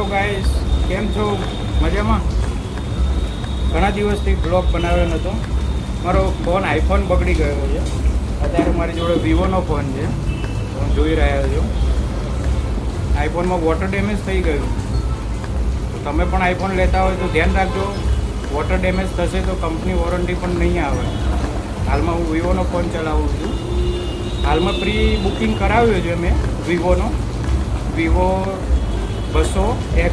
Hello guys, કેમ છો? મજામાં? ઘણા દિવસથી બ્લોગ બનાવ્યો નહોતો. મારો ફોન આઈફોન બગડી ગયો છે. અત્યારે મારી જોડે વિવોનો ફોન છે, હું જોઈ રહ્યો છું. આઈફોનમાં વોટર ડેમેજ થઈ ગયું. તો તમે પણ આઈફોન લેતા હોય તો ધ્યાન રાખજો. વોટર ડેમેજ થશે તો કંપની વોરંટી પણ નહીં આવે. હાલમાં હું વિવોનો ફોન ચલાવું છું. હાલમાં પ્રી બુકિંગ કરાવ્યું છે મેં વિવોનો. વિવો 200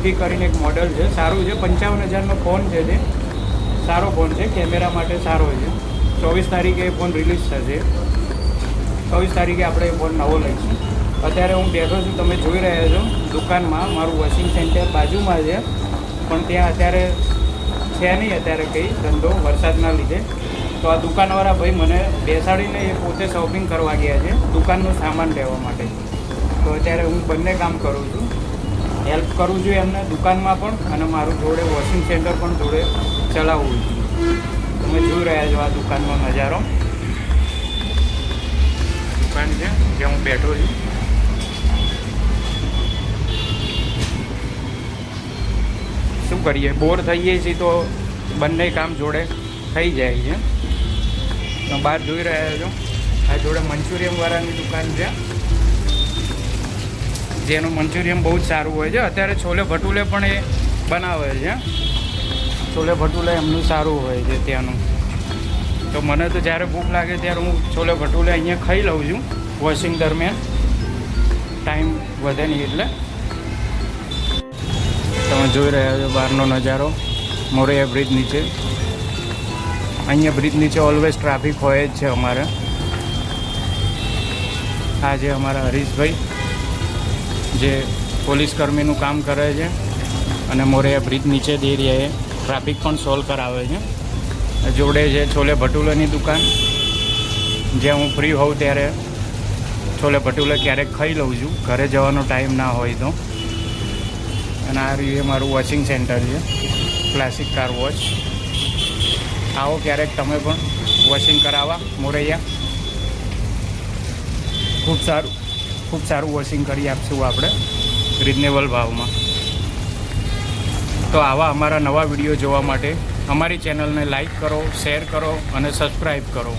FE કરીને એક મોડલ છે, સારું છે. 55,000નો ફોન છે. તે સારો ફોન છે, કેમેરા માટે સારો છે. 24 તારીખે એ ફોન રિલીઝ થશે. 24 તારીખે આપણે એ ફોન નવો લઈશું. અત્યારે હું બેઠો છું, તમે જોઈ રહ્યા છો દુકાનમાં. મારું વોશિંગ સેન્ટર બાજુમાં છે, પણ ત્યાં અત્યારે છે નહીં. અત્યારે કંઈ ધંધો વરસાદના લીધે. તો આ દુકાનવાળા ભાઈ મને બેસાડીને એ પોતે શોપિંગ કરવા ગયા છે, દુકાનનો સામાન લેવા માટે. તો અત્યારે હું બંને કામ કરું છું, હેલ્પ કરું છું એમને દુકાનમાં પણ, અને મારું જોડે વોશિંગ સેન્ટર પણ જોડે ચલાવવું છું. તમે જોઈ રહ્યા છો આ દુકાનનો નજારો. દુકાન છે જ્યાં હું બેઠો છું. શું કરીએ, બોર થઈએ છીએ તો બંને કામ જોડે થઈ જાય છે. બહાર જોઈ રહ્યા છો આ જોડે મંચુરિયમવાળાની દુકાન છે, જેનું મંચુરિયમ બહુ જ સારું હોય છે. અત્યારે છોલે ભટુલે પણ એ બનાવે છે. છોલે ભટુલે એમનું સારું હોય છે ત્યાંનું. તો મને તો જ્યારે ભૂખ લાગે ત્યારે હું છોલે ભટુલે અહીંયા ખાઈ લઉં છું વોશિંગ દરમિયાન. ટાઈમ વધે નહીં એટલે. તમે જોઈ રહ્યા છો બહારનો નજારો, મોરૈયા બ્રિજ નીચે. અહીંયા બ્રિજ નીચે ઓલવેઝ ટ્રાફિક હોય જ છે અમારે. આ જે અમારા હરીશભાઈ જે પોલીસ કર્મીનું કામ કરે છે, અને મોરૈયા બ્રિજ નીચે જ એરિયાએ ટ્રાફિક પણ સોલ્વ કરાવે છે. જોડે છે છોલે ભટુલાની દુકાન, જ્યાં હું ફ્રી હોઉં ત્યારે છોલે ભટુલે ક્યારેક ખાઈ લઉં છું, ઘરે જવાનો ટાઈમ ના હોય તો. અને આ રીતે મારું વોશિંગ સેન્ટર છે, ક્લાસિક કાર વોશ. આવો ક્યારેક તમે પણ વોશિંગ કરાવવા મોરૈયા. ખૂબ સારું વોશિંગ કરી આપશું આપણે રિઝનેબલ ભાવમાં. તો આવા અમારા નવા વિડીયો જોવા માટે અમારી ચેનલને લાઈક કરો, શેર કરો અને સબસ્ક્રાઈબ કરો.